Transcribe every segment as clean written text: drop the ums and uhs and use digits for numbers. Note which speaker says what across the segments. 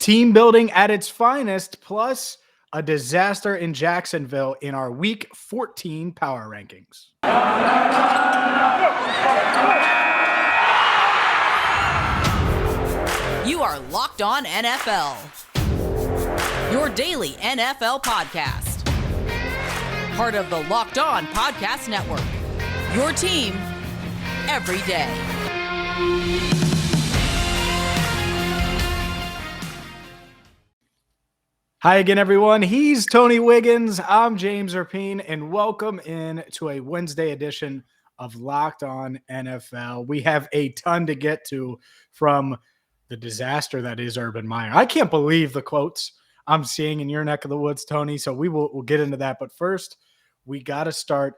Speaker 1: Team building at its finest, plus a disaster in Jacksonville in our Week 14 power rankings.
Speaker 2: You are Locked On NFL, your daily NFL podcast. Part of the Locked On Podcast Network, your team every day.
Speaker 1: Hi again, everyone. He's Tony Wiggins. I'm James Erpine, and welcome in to a Wednesday edition of Locked On NFL. We have a ton to get to from the disaster that is Urban Meyer. I can't believe the quotes I'm seeing in your neck of the woods, Tony. So we'll get into that. But first, we got to start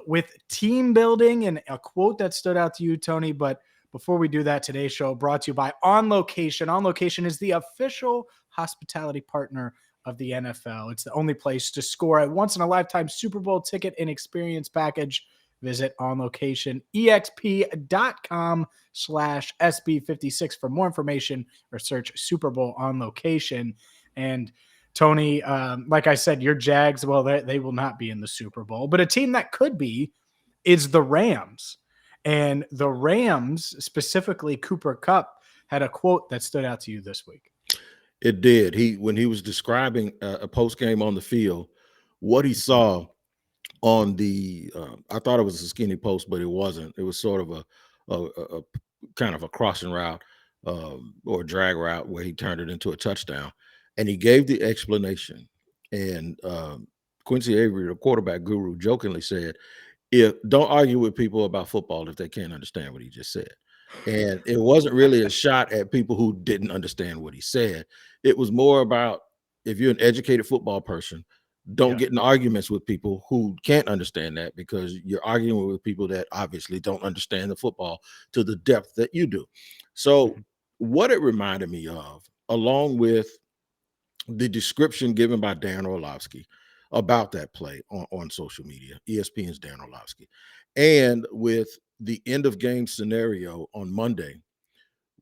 Speaker 1: with team building and a quote that stood out to you, Tony. But before we do that, today's show brought to you by On Location. On Location is the official hospitality partner of the NFL. It's the only place to score a once-in-a-lifetime Super Bowl ticket and experience package. Visit onlocationexp.com/SB56 for more information or search Super Bowl On Location. And Tony, like I said, your Jags, well, they will not be in the Super Bowl, but a team that could be is the Rams. And the Rams, specifically Cooper Kupp, had a quote that stood out to you this week.
Speaker 3: It did. When he was describing a post game on the field, what he saw on the I thought it was a skinny post, but it wasn't. It was sort of a kind of a crossing route or a drag route where he turned it into a touchdown, and he gave the explanation. And Quincy Avery, the quarterback guru, jokingly said, don't argue with people about football if they can't understand what he just said. And it wasn't really a shot at people who didn't understand what he said. It was more about, if you're an educated football person, don't get in arguments with people who can't understand that, because you're arguing with people that obviously don't understand the football to the depth that you do. So what it reminded me of, along with the description given by Dan Orlovsky about that play on social media, ESPN's Dan Orlovsky, and with the end of game scenario on Monday,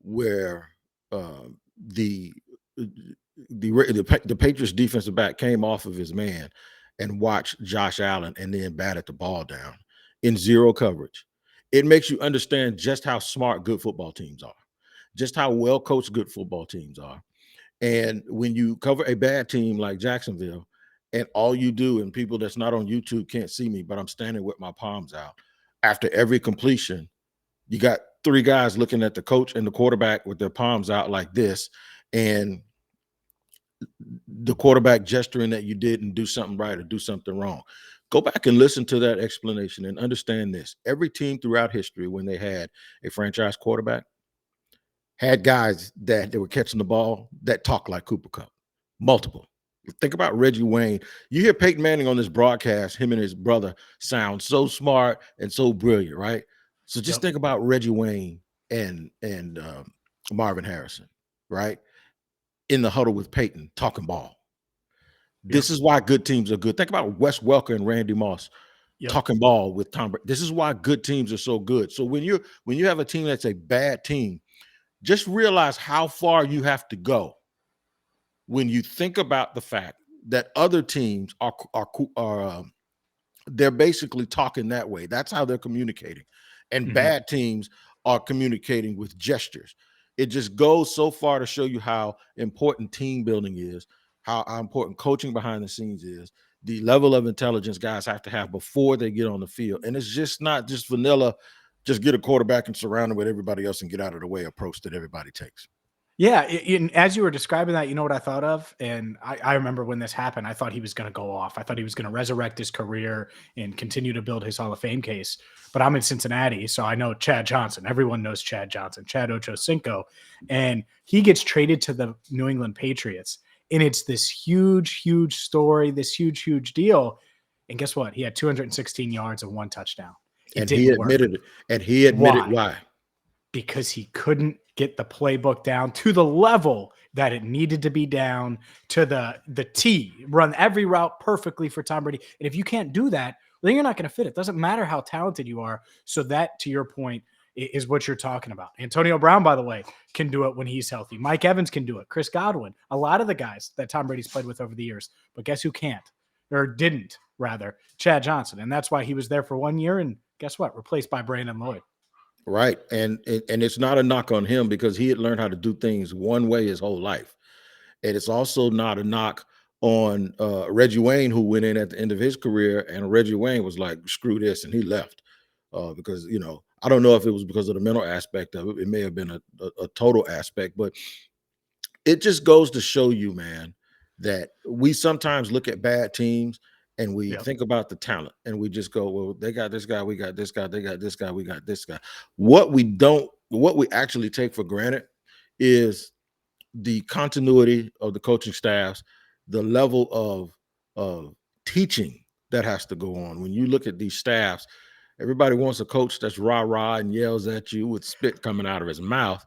Speaker 3: where the Patriots defensive back came off of his man and watched Josh Allen and then batted the ball down in zero coverage. It makes you understand just how smart good football teams are, just how well coached good football teams are. And when you cover a bad team like Jacksonville, and all you do, and people that's not on YouTube can't see me, but I'm standing with my palms out. After every completion, you got three guys looking at the coach and the quarterback with their palms out like this, and the quarterback gesturing that you didn't do something right or do something wrong. Go back and listen to that explanation and understand this. Every team throughout history, when they had a franchise quarterback, had guys that they were catching the ball that talk like Cooper Kupp. Multiple. Think about Reggie Wayne. You hear Peyton Manning on this broadcast, him and his brother sound so smart and so brilliant, right? So just think about Reggie Wayne and Marvin Harrison, right? In the huddle with Peyton, talking ball. This is why good teams are good. Think about Wes Welker and Randy Moss talking ball with Tom Brady. This is why good teams are so good. So when you have a team that's a bad team, just realize how far you have to go when you think about the fact that other teams are they're basically talking that way. That's how they're communicating. And bad teams are communicating with gestures. It just goes so far to show you how important team building is, how important coaching behind the scenes is, the level of intelligence guys have to have before they get on the field. And it's just not just vanilla, just get a quarterback and surround him with everybody else and get out of the way approach that everybody takes.
Speaker 1: Yeah, as you were describing that, you know what I thought of? And I remember when this happened, I thought he was going to go off. I thought he was going to resurrect his career and continue to build his Hall of Fame case. But I'm in Cincinnati, so I know Chad Johnson. Everyone knows Chad Johnson, Chad Ochocinco. And he gets traded to the New England Patriots. And it's this huge, huge story, this huge, huge deal. And guess what? He had 216 yards and one touchdown.
Speaker 3: And he admitted it. And he admitted why.
Speaker 1: Because he couldn't get the playbook down to the level that it needed to be down to the T, run every route perfectly for Tom Brady. And if you can't do that, then you're not going to fit. It doesn't matter how talented you are. So that, to your point, is what you're talking about. Antonio Brown, by the way, can do it when he's healthy. Mike Evans can do it. Chris Godwin, a lot of the guys that Tom Brady's played with over the years. But guess who can't? Or didn't, rather? Chad Johnson. And that's why he was there for 1 year. And guess what? Replaced by Brandon Lloyd.
Speaker 3: Right. And it's not a knock on him because he had learned how to do things one way his whole life. And it's also not a knock on Reggie Wayne, who went in at the end of his career, and Reggie Wayne was like, screw this, and he left. Because, you know, I don't know if it was because of the mental aspect of it. It may have been a total aspect, but it just goes to show you, man, that we sometimes look at bad teams and we think about the talent and we just go, well, they got this guy, we got this guy, they got this guy, we got this guy. What we actually take for granted is the continuity of the coaching staffs, the level of teaching that has to go on. When you look at these staffs, everybody wants a coach that's rah-rah and yells at you with spit coming out of his mouth.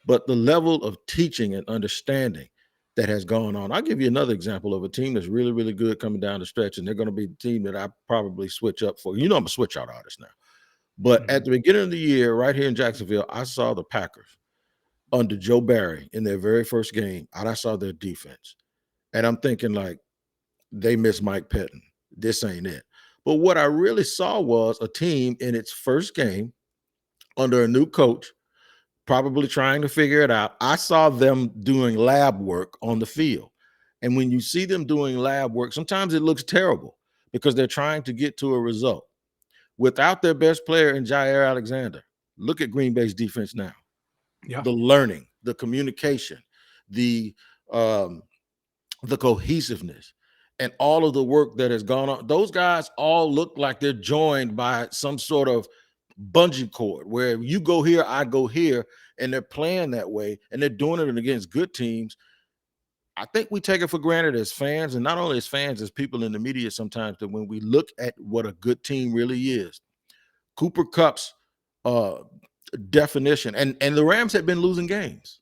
Speaker 3: But the level of teaching and understanding that has gone on. I'll give you another example of a team that's really, really good coming down the stretch, and they're going to be the team that I probably switch up for. You know, I'm a switch out artist now. But at the beginning of the year, right here in Jacksonville, I saw the Packers under Joe Barry in their very first game, and I saw their defense. And I'm thinking, like, they miss Mike Pettin. This ain't it. But what I really saw was a team in its first game under a new coach, probably trying to figure it out. I saw them doing lab work on the field. And when you see them doing lab work, sometimes it looks terrible because they're trying to get to a result. Without their best player in Jair Alexander, look at Green Bay's defense now. Yeah. The learning, the communication, the cohesiveness, and all of the work that has gone on. Those guys all look like they're joined by some sort of bungee cord where you go here, I go here, and they're playing that way, and they're doing it against good teams. I think we take it for granted as fans, and not only as fans, as people in the media sometimes, that when we look at what a good team really is, Cooper Kupp's definition, and the Rams had been losing games,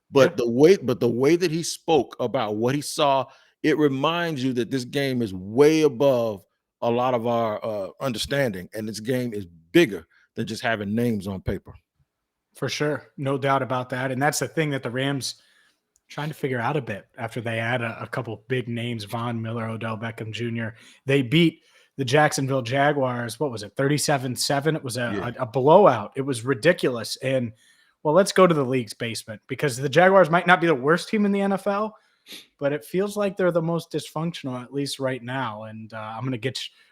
Speaker 3: but the way that he spoke about what he saw, it reminds you that this game is way above a lot of our understanding, and this game is bigger than just having names on paper.
Speaker 1: For sure. No doubt about that. And that's the thing that the Rams trying to figure out a bit after they had a couple big names, Von Miller, Odell Beckham Jr. They beat the Jacksonville Jaguars. What was it? 37-7. It was a blowout. It was ridiculous. And well, let's go to the league's basement because the Jaguars might not be the worst team in the NFL, but it feels like they're the most dysfunctional, at least right now. And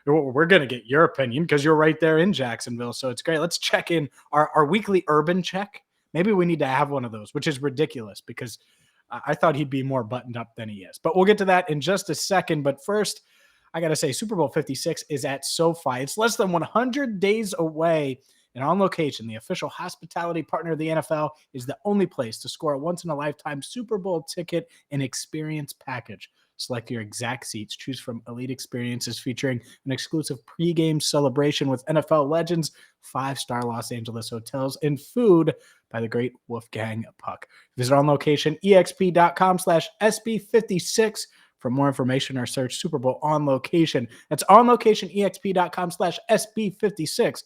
Speaker 1: we're going to get your opinion because you're right there in Jacksonville. So it's great. Let's check in our weekly urban check. Maybe we need to have one of those, which is ridiculous because I thought he'd be more buttoned up than he is. But we'll get to that in just a second. But first, I got to say, Super Bowl 56 is at SoFi. It's less than 100 days away. And On Location, the official hospitality partner of the NFL, is the only place to score a once-in-a-lifetime Super Bowl ticket and experience package. Select your exact seats. Choose from elite experiences featuring an exclusive pregame celebration with NFL legends, 5-star Los Angeles hotels, and food by the great Wolfgang Puck. Visit onlocationexp.com/SB56 for more information or search Super Bowl On Location. That's onlocationexp.com/SB56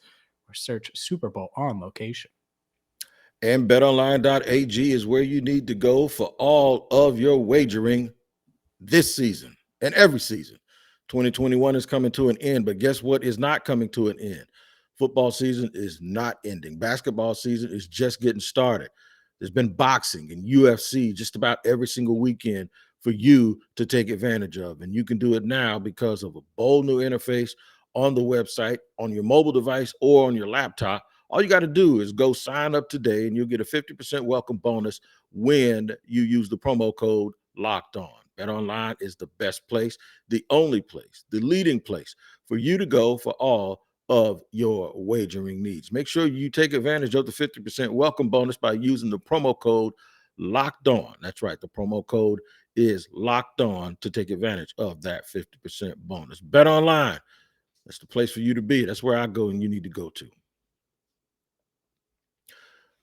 Speaker 1: or search Super Bowl On Location.
Speaker 3: And BetOnline.ag is where you need to go for all of your wagering this season and every season. 2021 is coming to an end, but guess what is not coming to an end? Football season is not ending. Basketball season is just getting started. There's been boxing and UFC just about every single weekend for you to take advantage of. And you can do it now because of a bold new interface on the website, on your mobile device, or on your laptop. All you got to do is go sign up today, and you'll get a 50% welcome bonus when you use the promo code Locked On. BetOnline is the best place, the only place, the leading place for you to go for all of your wagering needs. Make sure you take advantage of the 50% welcome bonus by using the promo code Locked On. That's right. The promo code is Locked On to take advantage of that 50% bonus. BetOnline, that's the place for you to be. That's where I go and you need to go to.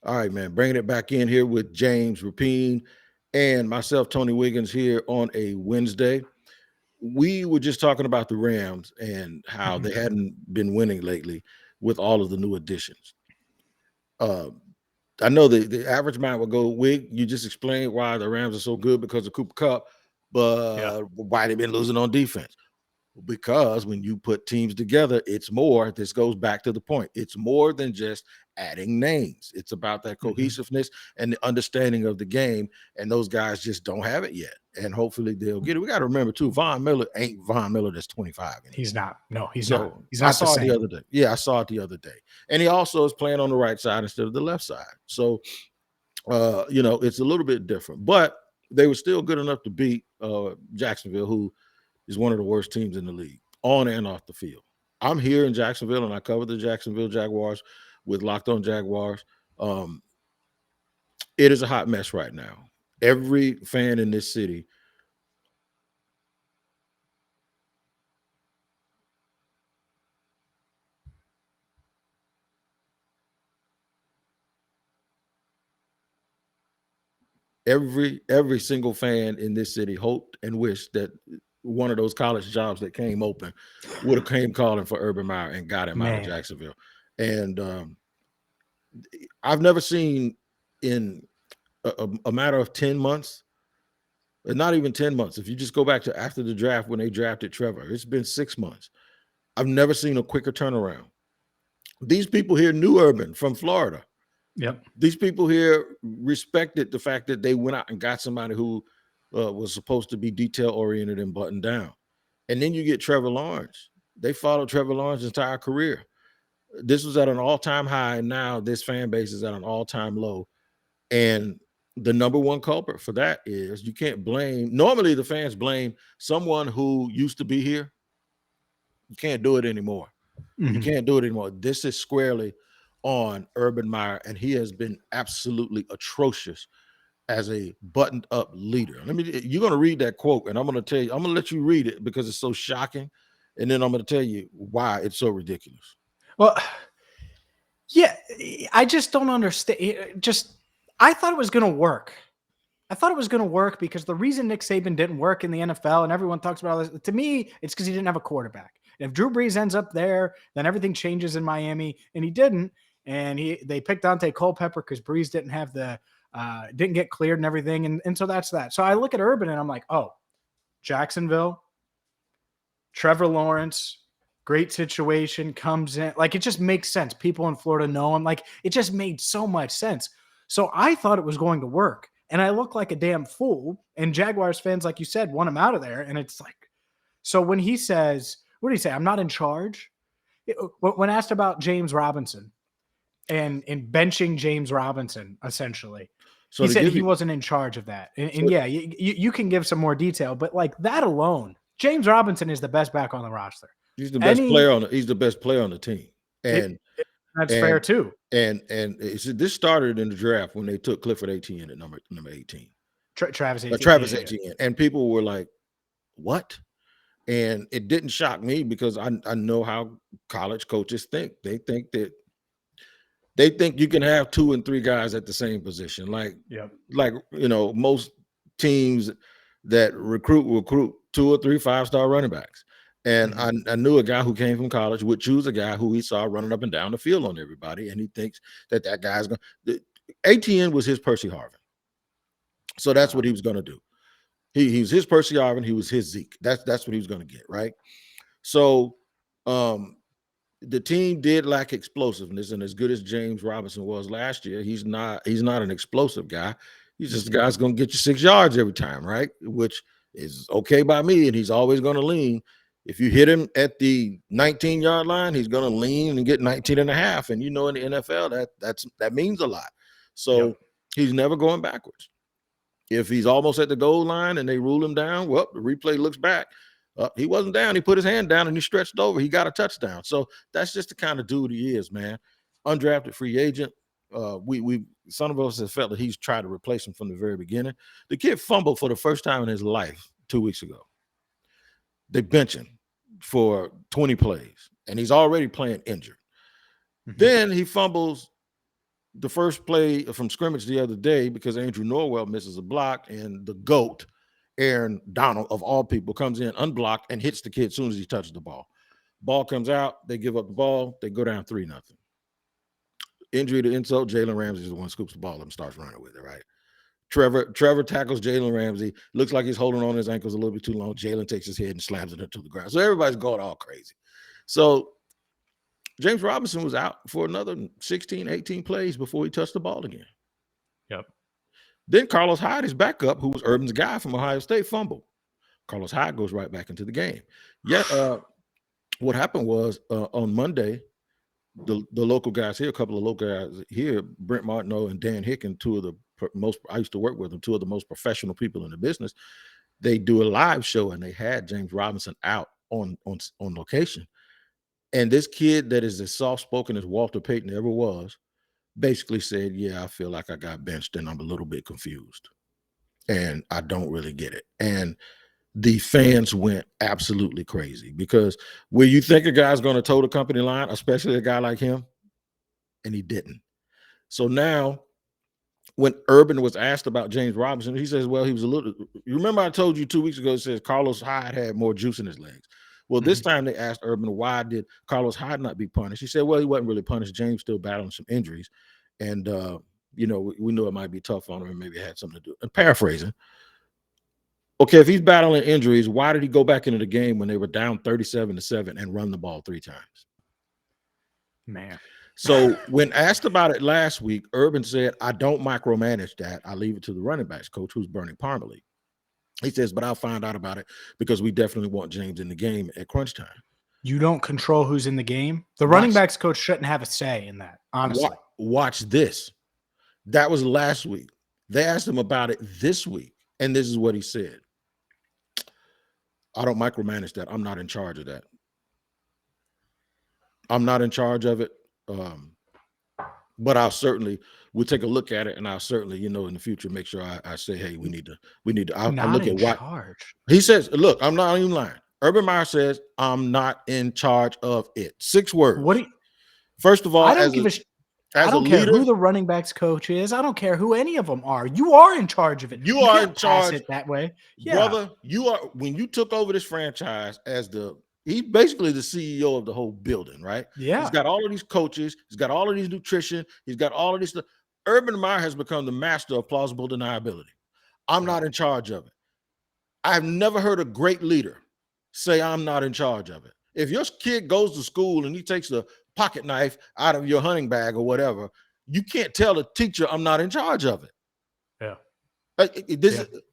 Speaker 3: All right, man, bringing it back in here with James Rapine and myself, Tony Wiggins, here on a Wednesday. We were just talking about the Rams and how they hadn't been winning lately with all of the new additions. I know the average mind would go, Wig, you just explained why the Rams are so good because of Cooper Kupp, but why they've been losing on defense. Because when you put teams together, it's more. This goes back to the point. It's more than just adding names. It's about that cohesiveness and the understanding of the game. And those guys just don't have it yet. And hopefully they'll get it. We got to remember too, Von Miller ain't Von Miller that's 25 anymore.
Speaker 1: He's not. No, he's not. He's
Speaker 3: I
Speaker 1: not
Speaker 3: saw it the other day. Yeah, I saw it the other day. And he also is playing on the right side instead of the left side. So, it's a little bit different. But they were still good enough to beat Jacksonville, who is one of the worst teams in the league, on and off the field. I'm here in Jacksonville, and I cover the Jacksonville Jaguars with Locked On Jaguars. It is a hot mess right now. Every fan in this city every single fan in this city hoped and wished that one of those college jobs that came open would have came calling for Urban Meyer and got him out of Jacksonville. And I've never seen in a matter of 10 months, not even 10 months. If you just go back to after the draft when they drafted Trevor, it's been 6 months. I've never seen a quicker turnaround. These people here knew Urban from Florida.
Speaker 1: Yep.
Speaker 3: These people here respected the fact that they went out and got somebody who was supposed to be detail-oriented and buttoned down. And then you get Trevor Lawrence. They followed Trevor Lawrence's entire career. This was at an all-time high, and now this fan base is at an all-time low. And the number one culprit for that is you can't blame – normally the fans blame someone who used to be here. You can't do it anymore. You can't do it anymore. This is squarely on Urban Meyer, and he has been absolutely atrocious as a buttoned-up leader. You're going to read that quote, and I'm going to tell you – I'm going to let you read it because it's so shocking, and then I'm going to tell you why it's so ridiculous.
Speaker 1: Well, yeah, I just don't understand. I thought it was going to work. I thought it was going to work because the reason Nick Saban didn't work in the NFL, and everyone talks about this, to me, it's because he didn't have a quarterback. And if Drew Brees ends up there, then everything changes in Miami, and he didn't. And they picked Dante Culpepper because Brees didn't have didn't get cleared and everything. And so that's that. So I look at Urban and I'm like, oh, Jacksonville, Trevor Lawrence, great situation, comes in. Like, it just makes sense. People in Florida know him. Like, it just made so much sense. So I thought it was going to work. And I look like a damn fool. And Jaguars fans, like you said, want him out of there. And it's like, so when he says, what did he say? I'm not in charge. When asked about James Robinson and benching James Robinson, essentially, so he said he wasn't in charge of that. And yeah, you can give some more detail, but like that alone, James Robinson is the best back on the roster.
Speaker 3: He's the best player he's the best player on the team. And
Speaker 1: that's fair too.
Speaker 3: And this started in the draft when they took Clifford Etienne at number 18.
Speaker 1: Travis Etienne.
Speaker 3: Travis Etienne. And people were like, what? And it didn't shock me because I know how college coaches think. They think you can have 2 and 3 guys at the same position. Most teams that recruit 2 or 3 5-star running backs. And I knew a guy who came from college would choose a guy who he saw running up and down the field on everybody. And he thinks that guy's going to – ATN was his Percy Harvin. So that's what he was going to do. He was his Percy Harvin. He was his Zeke. That's what he was going to get, right? So the team did lack explosiveness. And as good as James Robinson was last year, he's not an explosive guy. He's just a guy that's going to get you 6 yards every time, right? Which is okay by me. And he's always going to lean. If you hit him at the 19-yard line, he's going to lean and get 19 and a half. And in the NFL, that means a lot. So he's never going backwards. If he's almost at the goal line and they rule him down, well, the replay looks back. He wasn't down. He put his hand down and he stretched over. He got a touchdown. So that's just the kind of dude he is, man. Undrafted free agent. Some of us have felt that he's tried to replace him from the very beginning. The kid fumbled for the first time in his life 2 weeks ago. They bench him for 20 plays, and he's already playing injured. Then he fumbles the first play from scrimmage the other day because Andrew Norwell misses a block, and the GOAT, Aaron Donald, of all people, comes in unblocked and hits the kid as soon as he touches the ball. Ball comes out, they give up the ball, they go down 3-0. injury to insult, Jalen Ramsey is the one scoops the ball and starts running with it, right? Trevor tackles Jalen Ramsey. Looks like he's holding on his ankles a little bit too long. Jalen takes his head and slams it into the ground. So everybody's going all crazy. So James Robinson was out for another 16, 18 plays before he touched the ball again.
Speaker 1: Yep.
Speaker 3: Then Carlos Hyde, his backup, who was Urban's guy from Ohio State, fumbled. Carlos Hyde goes right back into the game. Yeah. What happened was on Monday, the local guys here, a couple of local guys here, Brent Martineau and Dan Hicken, two of the most, I used to work with them, two of the most professional people in the business. They do a live show and they had James Robinson out on location. And this kid that is as soft-spoken as Walter Payton ever was basically said, yeah, I feel like I got benched and I'm a little bit confused. And I don't really get it. And the fans went absolutely crazy because where you think a guy's going to toe the company line, especially a guy like him, and he didn't. So now when Urban was asked about James Robinson, he says, well, he was a little, you remember I told you 2 weeks ago, it says Carlos Hyde had more juice in his legs. Well, this time they asked Urban, why did Carlos Hyde not be punished? He said, well, he wasn't really punished. James still battling some injuries. And, we knew it might be tough on him and maybe it had something to do. And paraphrasing, okay, if he's battling injuries, why did he go back into the game when they were down 37-7 and run the ball 3 times?
Speaker 1: Man.
Speaker 3: So when asked about it last week, Urban said, I don't micromanage that. I leave it to the running backs coach, who's Bernie Parmalee. He says, but I'll find out about it because we definitely want James in the game at crunch time.
Speaker 1: You don't control who's in the game. The running backs coach shouldn't have a say in that, honestly.
Speaker 3: Watch this. That was last week. They asked him about it this week, and this is what he said. I don't micromanage that. I'm not in charge of that. I'm not in charge of it. But we'll take a look at it, and I'll certainly, in the future, make sure I say, hey, we need to. I'll look at what he says. Look, I'm not even lying. Urban Meyer says, I'm not in charge of it. 6 words. First of all,
Speaker 1: I don't care who the running backs coach is. I don't care who any of them are. You are in charge of it. You are in charge it that way. Yeah.
Speaker 3: Brother, you are, when you took over this franchise he's basically the CEO of the whole building, right?
Speaker 1: Yeah.
Speaker 3: He's got all of these coaches. He's got all of these nutrition. He's got all of this stuff. Urban Meyer has become the master of plausible deniability. I'm not in charge of it. I've never heard a great leader say I'm not in charge of it. If your kid goes to school and he takes a pocket knife out of your hunting bag or whatever, you can't tell the teacher I'm not in charge of it.
Speaker 1: Yeah.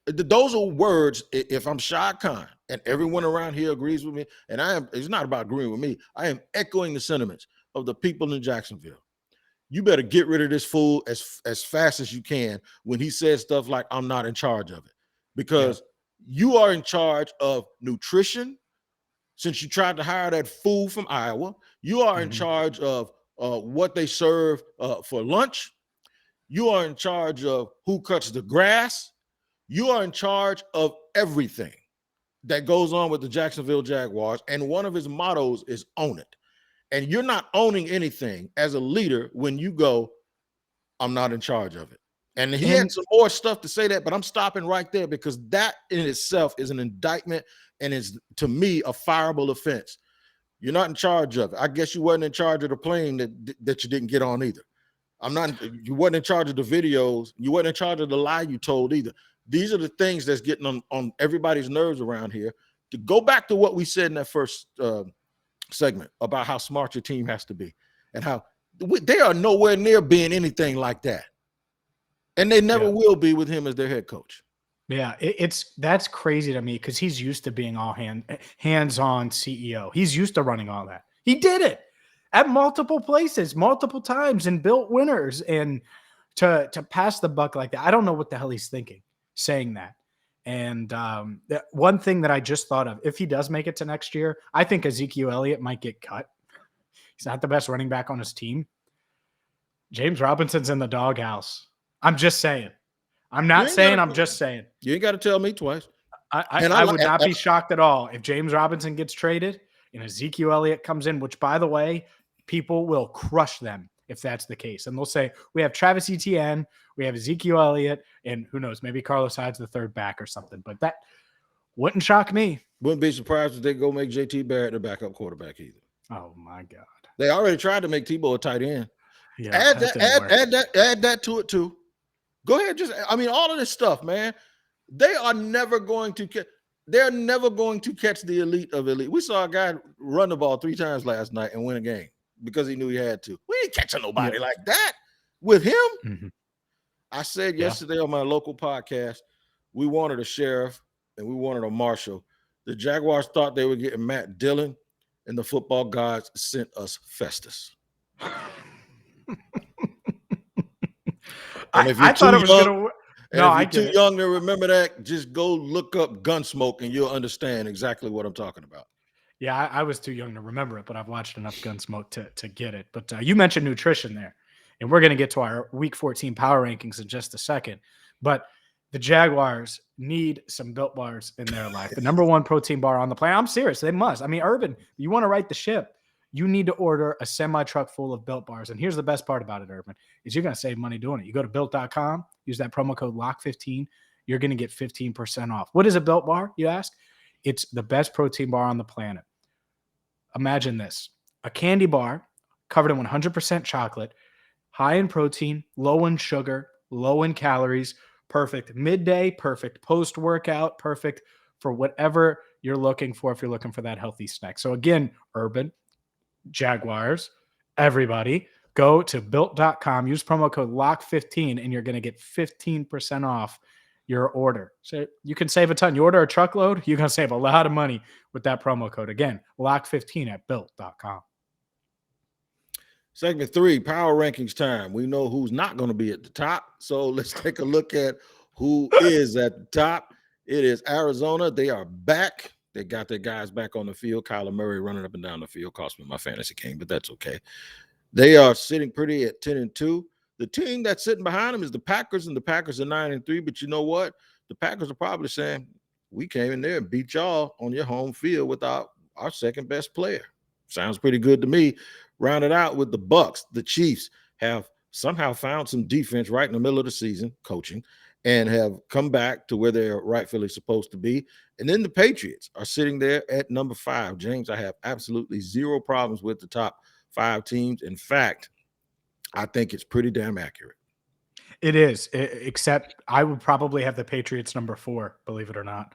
Speaker 3: Those are words. If I'm Shad Khan and everyone around here agrees with me, and it's not about agreeing with me, I am echoing the sentiments of the people in Jacksonville. You better get rid of this fool as fast as you can when he says stuff like I'm not in charge of it, because you are in charge of nutrition. Since you tried to hire that fool from Iowa, you are in charge of what they serve for lunch. You are in charge of who cuts the grass. You are in charge of everything that goes on with the Jacksonville Jaguars. And one of his mottos is own it. And you're not owning anything as a leader when you go, I'm not in charge of it. And he had some more stuff to say that, but I'm stopping right there because that in itself is an indictment and is, to me, a fireable offense. You're not in charge of it. I guess you wasn't in charge of the plane that you didn't get on either. You wasn't in charge of the videos. You wasn't in charge of the lie you told either. These are the things that's getting on everybody's nerves around here. To go back to what we said in that first segment about how smart your team has to be and how they are nowhere near being anything like that. And they never will be with him as their head coach.
Speaker 1: Yeah, that's crazy to me because he's used to being all hands-on CEO. He's used to running all that. He did it at multiple places, multiple times, and built winners. And to pass the buck like that, I don't know what the hell he's thinking saying that. And one thing that I just thought of, if he does make it to next year, I think Ezekiel Elliott might get cut. He's not the best running back on his team. James Robinson's in the doghouse. I'm just saying. I'm not saying, I'm just saying.
Speaker 3: You ain't got to tell me twice.
Speaker 1: I would not be shocked at all if James Robinson gets traded and Ezekiel Elliott comes in, which, by the way, people will crush them if that's the case. And they'll say, we have Travis Etienne, we have Ezekiel Elliott, and who knows, maybe Carlos Hyde's the third back or something. But that wouldn't shock me.
Speaker 3: Wouldn't be surprised if they go make JT Barrett the backup quarterback either.
Speaker 1: Oh, my God.
Speaker 3: They already tried to make Tebow a tight end.
Speaker 1: Yeah,
Speaker 3: Add
Speaker 1: that
Speaker 3: that,
Speaker 1: didn't work.
Speaker 3: add that to it too. Go ahead, all of this stuff, man. They are never going to catch. They're never going to catch the elite of elite. We saw a guy run the ball 3 times last night and win a game because he knew he had to. We ain't catching nobody like that with him.
Speaker 1: Mm-hmm.
Speaker 3: I said yesterday on my local podcast, we wanted a sheriff and we wanted a marshal. The Jaguars thought they were getting Matt Dillon, and the football gods sent us Festus. And if you're too young, young to remember that, just go look up Gunsmoke and you'll understand exactly what I'm talking about.
Speaker 1: Yeah, I was too young to remember it, but I've watched enough Gunsmoke to get it. But you mentioned nutrition there, and we're going to get to our Week 14 power rankings in just a second. But the Jaguars need some Built Bars in their life. The number 1 protein bar on the planet. I'm serious. They must. I mean, Urban, you want to right the ship, you need to order a semi-truck full of Built Bars. And here's the best part about it, Urban, is you're going to save money doing it. You go to Built.com, use that promo code LOCK15. You're going to get 15% off. What is a Built Bar, you ask? It's the best protein bar on the planet. Imagine this, a candy bar covered in 100% chocolate, high in protein, low in sugar, low in calories, perfect midday, perfect post-workout, perfect for whatever you're looking for if you're looking for that healthy snack. So again, Urban, Jaguars, everybody, go to built.com, use promo code LOCK15, and you're going to get 15% off your order. So you can save a ton. You order a truckload, you're going to save a lot of money with that promo code. Again, LOCK15 at built.com.
Speaker 3: Segment 3, power rankings time. We know who's not going to be at the top. So let's take a look at who is at the top. It is Arizona. They are back. They got their guys back on the field. Kyler Murray running up and down the field cost me my fantasy game, but that's okay. They are sitting pretty at 10-2. The team that's sitting behind them is the Packers, and the Packers are 9-3. But you know what? The Packers are probably saying, we came in there and beat y'all on your home field without our second best player. Sounds pretty good to me. Rounded out with the Bucks. The Chiefs have somehow found some defense right in the middle of the season, coaching, and have come back to where they're rightfully supposed to be. And then the Patriots are sitting there at number 5. James, I have absolutely zero problems with the top 5 teams. In fact, I think it's pretty damn accurate.
Speaker 1: It is, except I would probably have the Patriots number 4, believe it or not,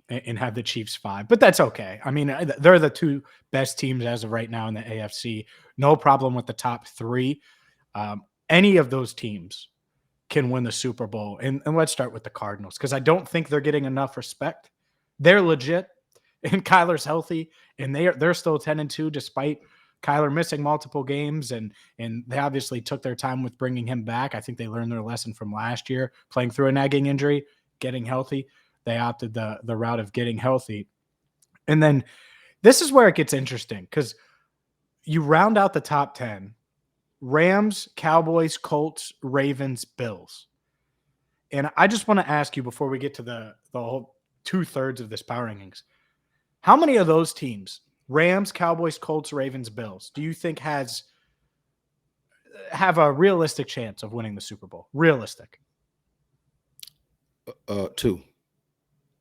Speaker 1: and have the Chiefs 5. But that's okay. I mean, they're the 2 best teams as of right now in the AFC. No problem with the top 3. Any of those teams can win the Super Bowl. And let's start with the Cardinals, because I don't think they're getting enough respect. They're legit, and Kyler's healthy, and they're still 10-2 despite Kyler missing multiple games, and they obviously took their time with bringing him back. I think they learned their lesson from last year, playing through a nagging injury, getting healthy. They opted the route of getting healthy. And then this is where it gets interesting, because you round out the top 10, Rams, Cowboys, Colts, Ravens, Bills. And I just want to ask you before we get to the whole 2/3 of this power rankings, how many of those teams, Rams, Cowboys, Colts, Ravens, Bills, do you think have a realistic chance of winning the Super Bowl? Realistic.
Speaker 3: 2.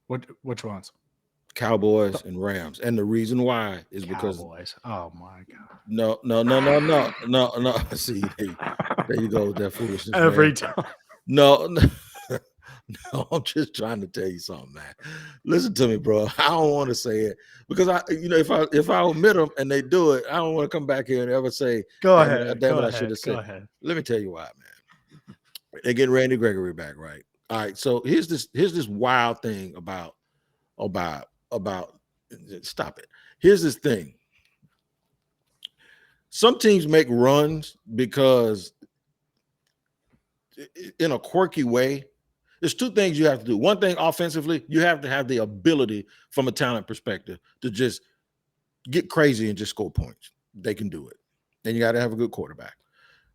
Speaker 1: Which ones?
Speaker 3: Cowboys and Rams. And the reason why is because
Speaker 1: Cowboys. Oh my God.
Speaker 3: No. See, there you go with that foolishness.
Speaker 1: Every time.
Speaker 3: No, I'm just trying to tell you something, man. Listen to me, bro. I don't want to say it because if I omit them and they do it, I don't want to come back here and ever say,
Speaker 1: Go ahead.
Speaker 3: Damn it, I should have said.
Speaker 1: Go ahead.
Speaker 3: Let me tell you why, man. They're getting Randy Gregory back, right? All right. So here's this wild thing about stop it. Here's this thing. Some teams make runs because in a quirky way. There's 2 things you have to do. One thing, offensively, you have to have the ability from a talent perspective to just get crazy and just score points. They can do it. And you got to have a good quarterback.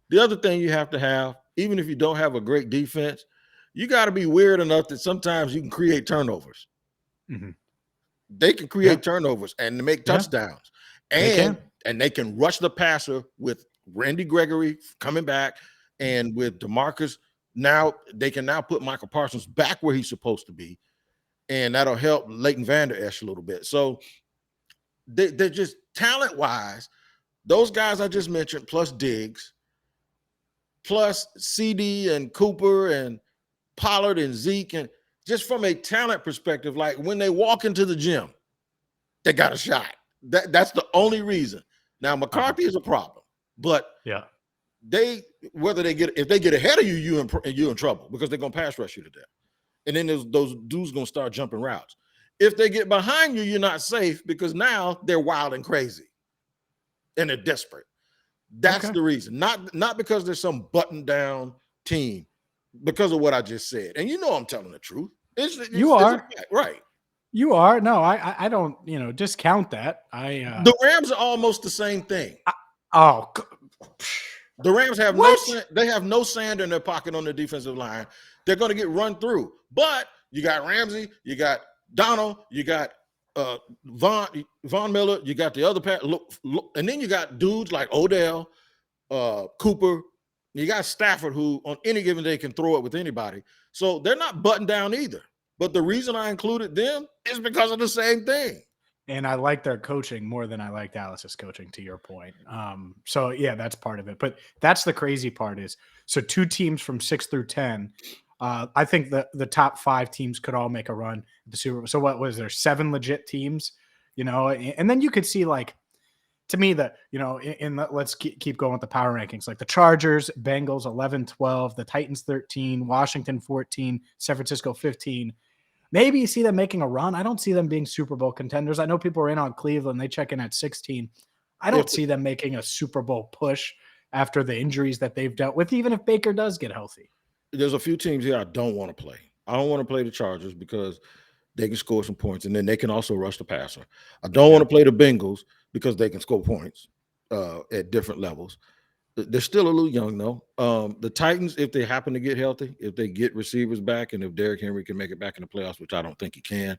Speaker 3: The other thing you have to have, even if you don't have a great defense, you got to be weird enough that sometimes you can create turnovers. Mm-hmm. They can create turnovers and make touchdowns. And they can rush the passer with Randy Gregory coming back and with DeMarcus. Now they can put Michael Parsons back where he's supposed to be, and that'll help Leighton Vander Esch a little bit. So they're just talent-wise, those guys I just mentioned, plus Diggs, plus CD and Cooper and Pollard and Zeke, and just from a talent perspective, like when they walk into the gym, they got a shot. That's the only reason. Now McCarthy is a problem, but
Speaker 1: yeah,
Speaker 3: if they get ahead of you, you're in trouble because they're gonna pass rush you to death, and then those dudes gonna start jumping routes. If they get behind you, you're not safe because now they're wild and crazy, and they're desperate. That's the reason, not because there's some button down team, because of what I just said. And I'm telling the truth.
Speaker 1: You are
Speaker 3: right.
Speaker 1: You are. No, I don't, discount that.
Speaker 3: The Rams are almost the same thing. The Rams have no sand in their pocket on the defensive line. They're going to get run through. But you got Ramsey, you got Donald, you got Von Miller, you got the other pair, and then you got dudes like Odell, Cooper. You got Stafford, who on any given day can throw it with anybody. So they're not buttoned down either. But the reason I included them is because of the same thing.
Speaker 1: And I like their coaching more than I like Dallas's coaching, to your point. So yeah, that's part of it. But that's the crazy part is, so 2 teams from 6 through 10. I think the top 5 teams could all make a run at the Super Bowl. So what was there? 7 legit teams, and then you could see, like, to me, that, let's keep going with the power rankings, like the Chargers, Bengals 11-12, the Titans 13, Washington 14, San Francisco 15. Maybe you see them making a run. I don't see them being Super Bowl contenders. I know people are in on Cleveland. They check in at 16. I don't see them making a Super Bowl push after the injuries that they've dealt with, even if Baker does get healthy.
Speaker 3: There's a few teams here I don't want to play. I don't want to play the Chargers because they can score some points, and then they can also rush the passer. I don't want to play the Bengals because they can score points at different levels. They're still a little young, though. The Titans, if they happen to get healthy, if they get receivers back, and if Derrick Henry can make it back in the playoffs, which I don't think he can.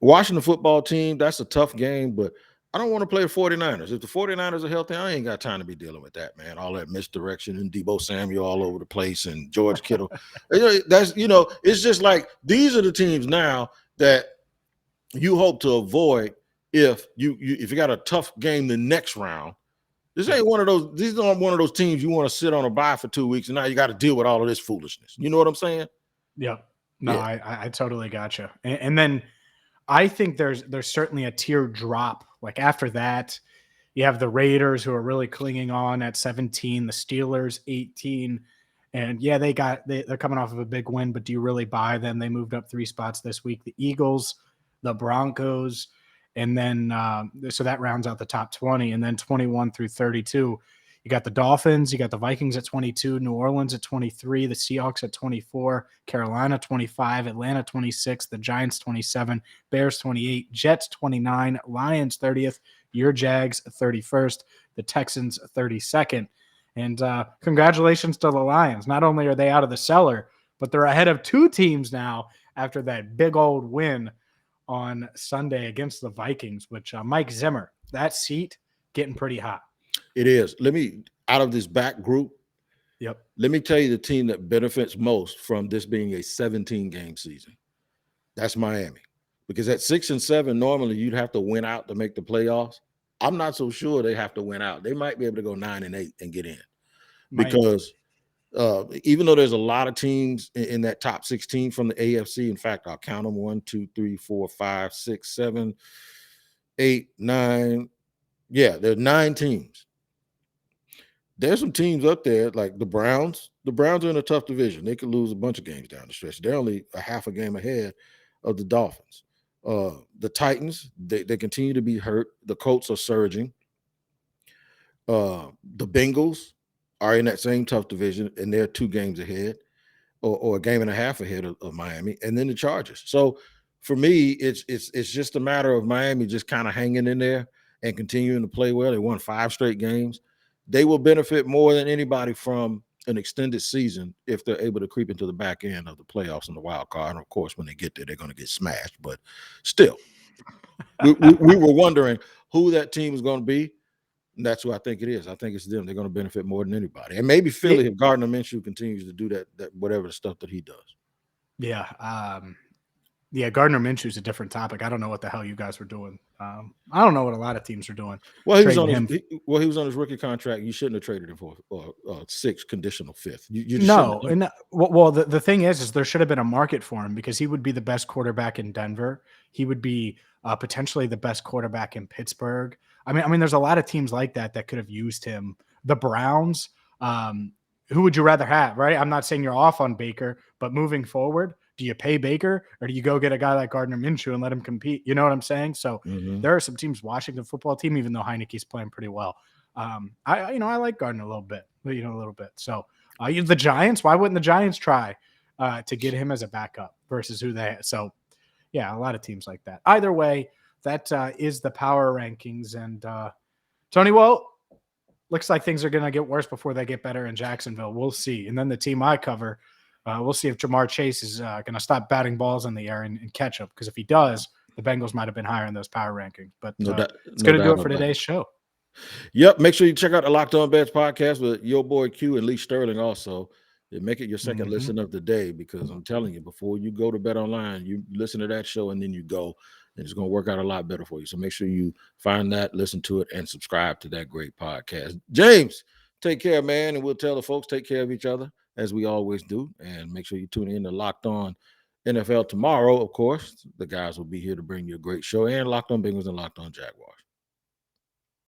Speaker 3: Washington football team, that's a tough game, but I don't want to play the 49ers. If the 49ers are healthy, I ain't got time to be dealing with that, man. All that misdirection and Deebo Samuel all over the place and George Kittle. It's just like these are the teams now that you hope to avoid if you got a tough game the next round. These aren't one of those teams you want to sit on a bye for 2 weeks and now you got to deal with all of this foolishness. You know what I'm saying?
Speaker 1: Yeah. No, yeah. I totally gotcha. And then I think there's certainly a tier drop. Like after that, you have the Raiders, who are really clinging on at 17, the Steelers 18. And yeah, they're coming off of a big win, but do you really buy them? They moved up 3 spots this week. The Eagles, the Broncos, and then so that rounds out the top 20. And then 21 through 32, you got the Dolphins, you got the Vikings at 22, New Orleans at 23, the Seahawks at 24, Carolina 25, Atlanta 26, the Giants 27, Bears 28, Jets 29, Lions 30th, your Jags 31st, the Texans 32nd. And congratulations to the Lions. Not only are they out of the cellar, but they're ahead of 2 teams now after that big old win on Sunday against the Vikings, which Mike Zimmer, that seat getting pretty hot.
Speaker 3: It is. Out of this back group, let me tell you the team that benefits most from this being a 17-game season. That's Miami. Because at 6 and 7, normally you'd have to win out to make the playoffs. I'm not so sure they have to win out. They might be able to go 9 and 8 and get in. Because even though there's a lot of teams in that top 16 from the AFC, in fact, I'll count them 1, 2, 3, 4, 5, 6, 7, 8, 9. Yeah, there are 9 teams. There's some teams up there like the Browns. The Browns are in a tough division. They could lose a bunch of games down the stretch. They're only a half a game ahead of the Dolphins. The Titans, they continue to be hurt. The Colts are surging. The Bengals are in that same tough division, and they're 2 games ahead or a game and a half ahead of Miami, and then the Chargers. So for me, it's just a matter of Miami just kind of hanging in there and continuing to play well. They won 5 straight games. They will benefit more than anybody from an extended season if they're able to creep into the back end of the playoffs and the wild card. And of course, when they get there, they're going to get smashed. But still, we were wondering who that team is going to be. And that's who I think it is. I think it's them. They're going to benefit more than anybody. And maybe Philly, if Gardner Minshew continues to do that whatever the stuff that he does.
Speaker 1: Yeah. Yeah, Gardner Minshew's a different topic. I don't know what the hell you guys were doing. I don't know what a lot of teams are doing.
Speaker 3: Well, he was on
Speaker 1: Trading
Speaker 3: his
Speaker 1: him.
Speaker 3: he was on his rookie contract. You shouldn't have traded him for a sixth conditional fifth. You just shouldn't
Speaker 1: No,
Speaker 3: have.
Speaker 1: and well, the thing is there should have been a market for him because he would be the best quarterback in Denver. He would be potentially the best quarterback in Pittsburgh. I mean, there's a lot of teams like that that could have used him. The Browns. Who would you rather have? Right? I'm not saying you're off on Baker, but moving forward, do you pay Baker or do you go get a guy like Gardner Minshew and let him compete? You know what I'm saying? So
Speaker 3: Mhm.
Speaker 1: there are some teams, Washington football team, even though Heineke's playing pretty well. I like Gardner a little bit, So the Giants, why wouldn't the Giants try to get him as a backup versus who they? So yeah, a lot of teams like that. Either way, that is the power rankings. And Tony, well, looks like things are going to get worse before they get better in Jacksonville. We'll see. And then the team I cover, we'll see if Jamar Chase is going to stop batting balls in the air and catch up. Because if he does, the Bengals might have been higher in those power rankings. But
Speaker 3: No doubt,
Speaker 1: it's
Speaker 3: no
Speaker 1: going to do
Speaker 3: doubt
Speaker 1: it for
Speaker 3: about it.
Speaker 1: today's show.
Speaker 3: Yep. Make sure you check out the Locked On Bets podcast with your boy Q and Lee Sterling also. And make it your second listen of the day, because I'm telling you, before you go to Bet Online, you listen to that show and then you go, and it's going to work out a lot better for you. So make sure you find that, listen to it, and subscribe to that great podcast. James, take care, man. And we'll tell the folks, take care of each other as we always do. And make sure you tune in to Locked On NFL tomorrow. Of course, the guys will be here to bring you a great show, and Locked On Bengals and Locked On Jaguars.